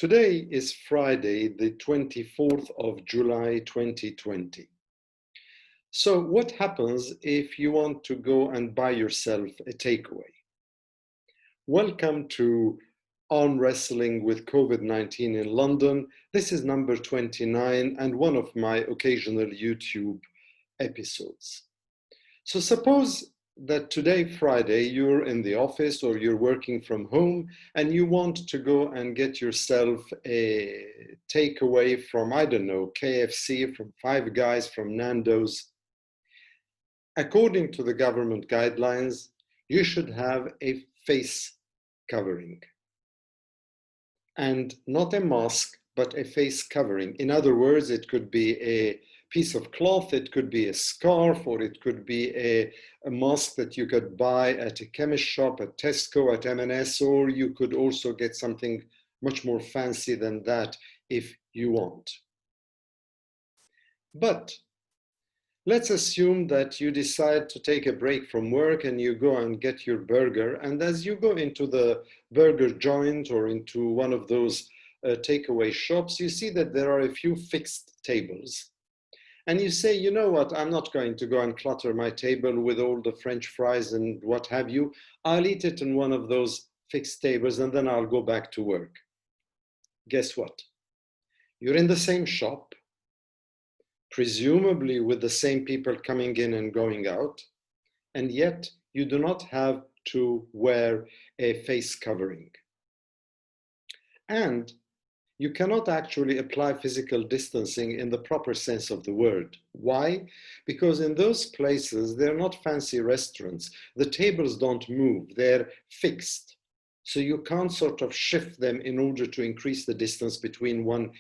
Today is Friday, the 24th of July, 2020. So what happens if you want to go and buy yourself a takeaway? Welcome to Arm Wrestling with COVID-19 in London. This is number 29 and one of my occasional YouTube episodes. So suppose that today, Friday, you're in the office or you're working from home and you want to go and get yourself a takeaway from, I don't know, KFC, from Five Guys, from Nando's. According to the government guidelines, you should have a face covering. And not a mask, but a face covering. In other words, it could be a piece of cloth, it could be a scarf, or it could be a mask that you could buy at a chemist shop, at Tesco, at M&S, or you could also get something much more fancy than that if you want. But let's assume that you decide to take a break from work and you go and get your burger. And as you go into the burger joint or into one of those takeaway shops, you see that there are a few fixed tables. And you say, you know what, I'm not going to go and clutter my table with all the French fries and what have you. I'll eat it in one of those fixed tables and then I'll go back to work. Guess what? You're in the same shop, presumably with the same people coming in and going out, and yet you do not have to wear a face covering. And you cannot actually apply physical distancing in the proper sense of the word. Why? Because in those places, they're not fancy restaurants. The tables don't move, they're fixed. So you can't sort of shift them in order to increase the distance between one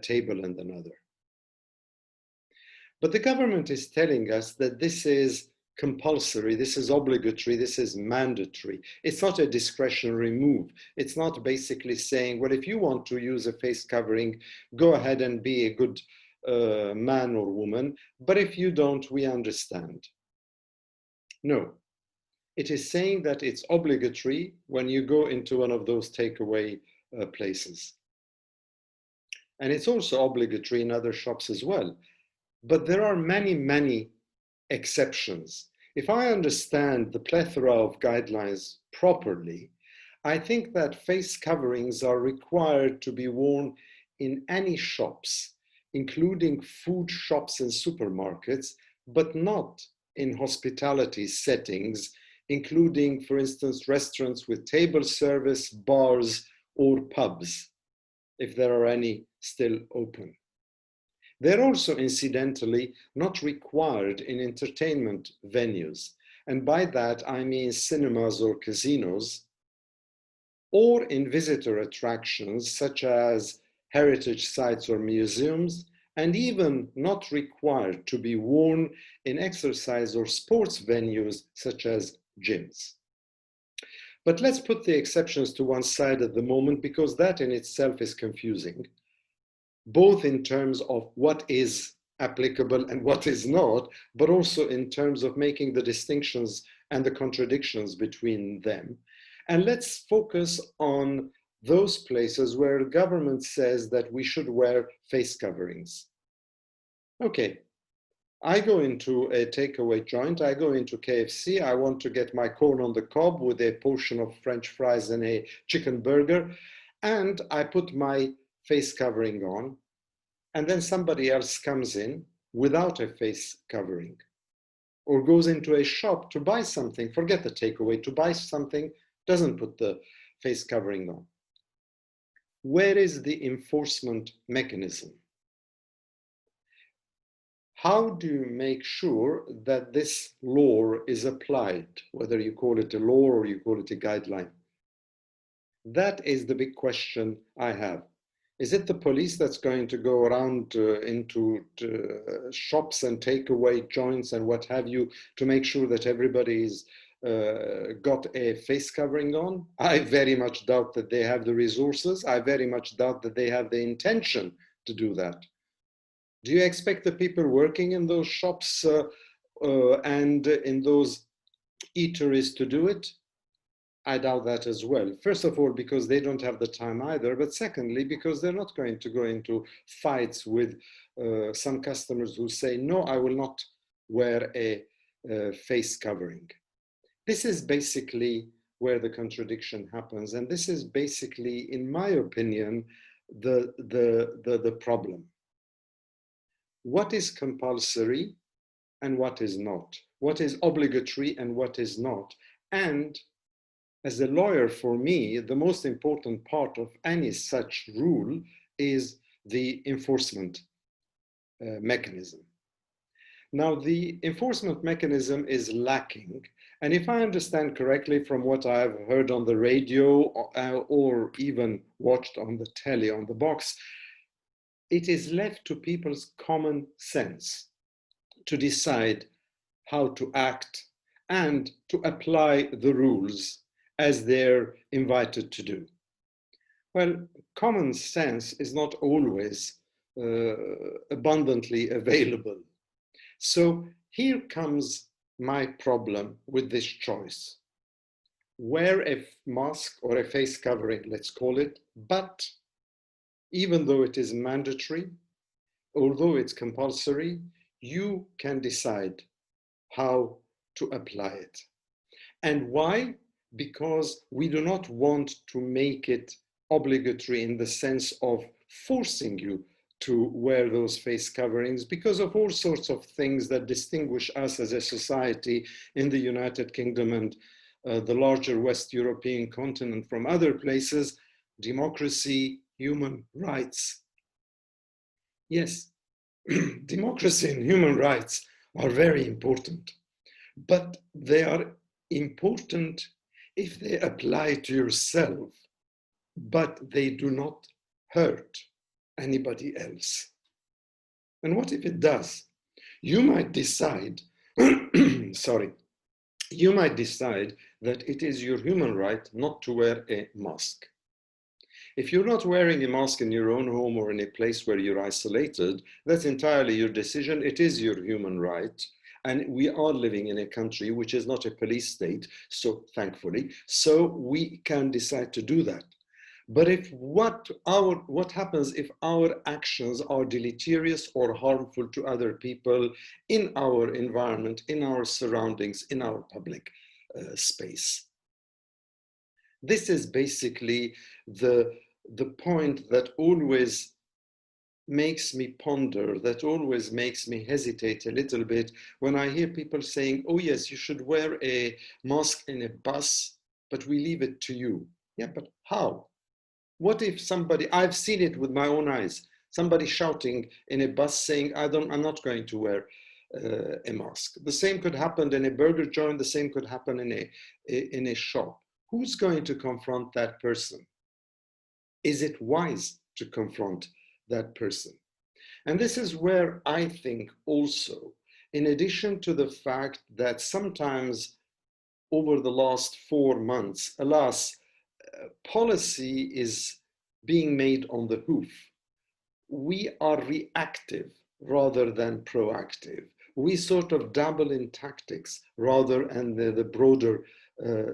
table and another. But the government is telling us that this is compulsory, this is obligatory, this is mandatory. It's not a discretionary move. It's not basically saying, well, if you want to use a face covering, go ahead and be a good man or woman. But if you don't, we understand. No, it is saying that it's obligatory when you go into one of those takeaway places. And it's also obligatory in other shops as well. But there are many, many exceptions. If I understand the plethora of guidelines properly, I think that face coverings are required to be worn in any shops, including food shops and supermarkets, but not in hospitality settings, including, for instance, restaurants with table service, bars, or pubs, if there are any still open. They're also, incidentally, not required in entertainment venues. And by that, I mean cinemas or casinos, or in visitor attractions such as heritage sites or museums, and even not required to be worn in exercise or sports venues such as gyms. But let's put the exceptions to one side at the moment, because that in itself is confusing, both in terms of what is applicable and what is not, but also in terms of making the distinctions and the contradictions between them. And let's focus on those places where the government says that we should wear face coverings. Okay, I go into a takeaway joint, I go into KFC, I want to get my corn on the cob with a portion of French fries and a chicken burger, and I put my face covering on, and then somebody else comes in without a face covering, or goes into a shop to buy something, forget the takeaway, to buy something, doesn't put the face covering on. Where is the enforcement mechanism? How do you make sure that this law is applied, whether you call it a law or you call it a guideline? That is the big question I have. Is it the police that's going to go around into shops and takeaway joints and what have you to make sure that everybody's got a face covering on? I very much doubt that they have the resources. I very much doubt that they have the intention to do that. Do you expect the people working in those shops and in those eateries to do it? I doubt that as well. First of all, because they don't have the time either, but secondly, because they're not going to go into fights with some customers who say, no, I will not wear a face covering. This is basically where the contradiction happens. And this is basically, in my opinion, the problem. What is compulsory and what is not? What is obligatory and what is not? And as a lawyer, for me, the most important part of any such rule is the enforcement mechanism. Now, the enforcement mechanism is lacking. And if I understand correctly from what I've heard on the radio or even watched on the telly, on the box, it is left to people's common sense to decide how to act and to apply the rules as they're invited to do. Well, common sense is not always abundantly available. So here comes my problem with this choice. Wear a mask or a face covering, let's call it, but even though it is mandatory, although it's compulsory, you can decide how to apply it. And why? Because we do not want to make it obligatory in the sense of forcing you to wear those face coverings because of all sorts of things that distinguish us as a society in the United Kingdom and the larger West European continent from other places: democracy, human rights. Yes, democracy and human rights are very important, but they are important if they apply to yourself, but they do not hurt anybody else. And what if it does? You might decide, sorry, you might decide that it is your human right not to wear a mask. If you're not wearing a mask in your own home or in a place where you're isolated, that's entirely your decision. It is your human right. And we are living in a country which is not a police state, so thankfully, so we can decide to do that. But if what happens if our actions are deleterious or harmful to other people in our environment, in our surroundings, in our public space? This is basically the point that always makes me ponder, that always makes me hesitate a little bit when I hear people saying, oh yes, you should wear a mask in a bus, but we leave it to you. Yeah, but how? What if somebody, I've seen it with my own eyes, somebody shouting in a bus saying, I'm not going to wear a mask. The same could happen in a burger joint, the same could happen in a shop. Who's going to confront that person? Is it wise to confront that person? And this is where I think also, in addition to the fact that sometimes over the last 4 months, alas, policy is being made on the hoof. We are reactive rather than proactive. We sort of dabble in tactics rather than the broader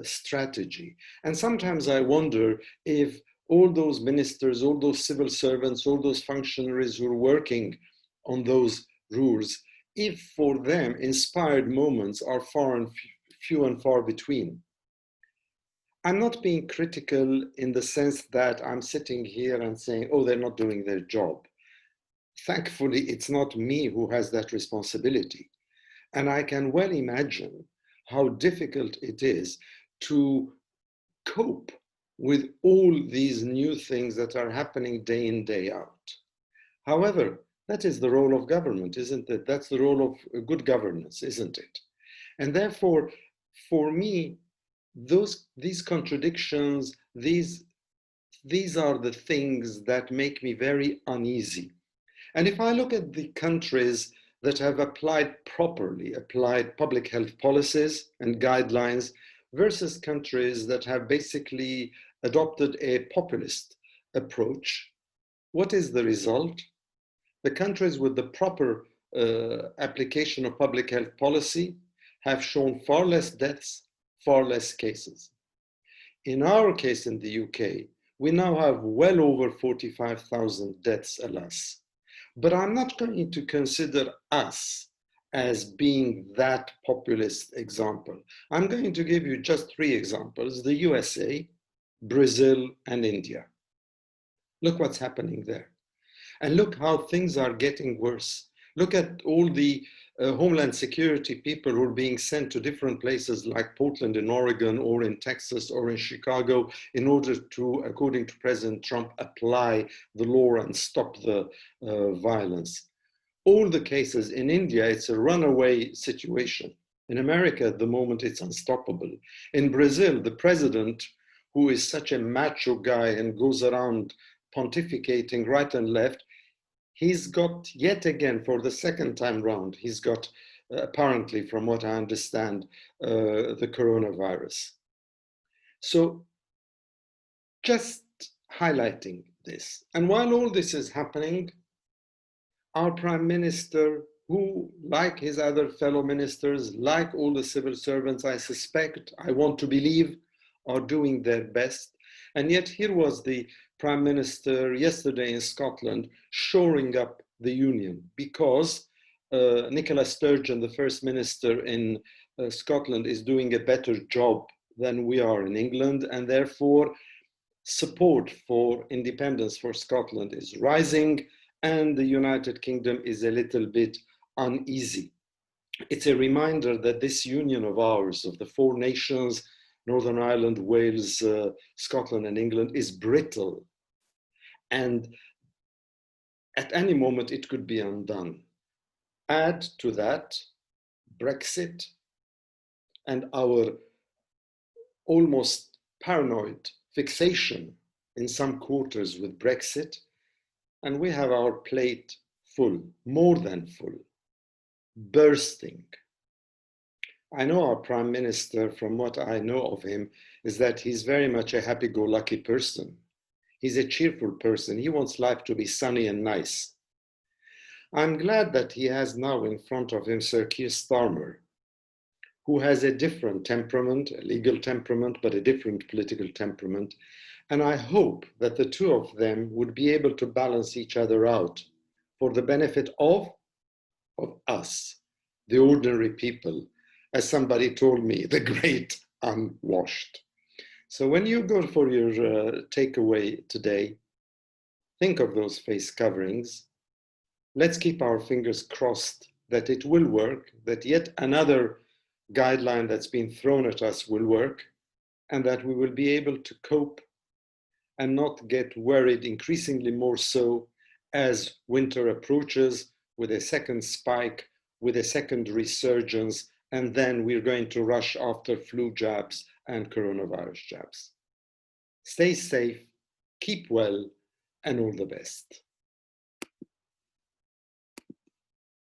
strategy. And sometimes I wonder if all those ministers, all those civil servants, all those functionaries who are working on those rules, if for them inspired moments are few and far between. I'm not being critical in the sense that I'm sitting here and saying, oh, they're not doing their job. Thankfully, it's not me who has that responsibility. And I can well imagine how difficult it is to cope with all these new things that are happening day in, day out. However, that is the role of government, isn't it? That's the role of good governance, isn't it? And therefore, for me, these contradictions, these are the things that make me very uneasy. And if I look at the countries that have applied public health policies and guidelines versus countries that have basically adopted a populist approach, what is the result? The countries with the proper application of public health policy have shown far less deaths, far less cases. In our case in the UK, we now have well over 45,000 deaths, alas. But I'm not going to consider us as being that populist example. I'm going to give you just three examples: the USA, Brazil, and India. Look what's happening there. And look how things are getting worse. Look at all the Homeland Security people who are being sent to different places like Portland in Oregon or in Texas or in Chicago in order to, according to President Trump, apply the law and stop the violence. All the cases in India, it's a runaway situation. In America, at the moment, it's unstoppable. In Brazil, the president, who is such a macho guy and goes around pontificating right and left, he's got, yet again, for the second time round, he's got, apparently, from what I understand, the coronavirus. So just highlighting this. And while all this is happening, our Prime Minister, who, like his other fellow ministers, like all the civil servants, I suspect, I want to believe, are doing their best. And yet here was the Prime Minister yesterday in Scotland shoring up the union because Nicola Sturgeon, the First Minister in Scotland, is doing a better job than we are in England, and therefore support for independence for Scotland is rising, and the United Kingdom is a little bit uneasy. It's a reminder that this union of ours, of the four nations, Northern Ireland, Wales, Scotland, and England, is brittle. And at any moment, it could be undone. Add to that Brexit and our almost paranoid fixation in some quarters with Brexit, and we have our plate full, more than full, bursting. I know our Prime Minister, from what I know of him, is that he's very much a happy-go-lucky person. He's a cheerful person. He wants life to be sunny and nice. I'm glad that he has now in front of him Sir Keir Starmer, who has a different temperament, a legal temperament, but a different political temperament. And I hope that the two of them would be able to balance each other out for the benefit of us, the ordinary people, as somebody told me, the great unwashed. So when you go for your takeaway today, think of those face coverings. Let's keep our fingers crossed that it will work, that yet another guideline that's been thrown at us will work, and that we will be able to cope and not get worried increasingly more so as winter approaches with a second spike, with a second resurgence, and then we're going to rush after flu jabs and coronavirus jabs. Stay safe, keep well, and all the best.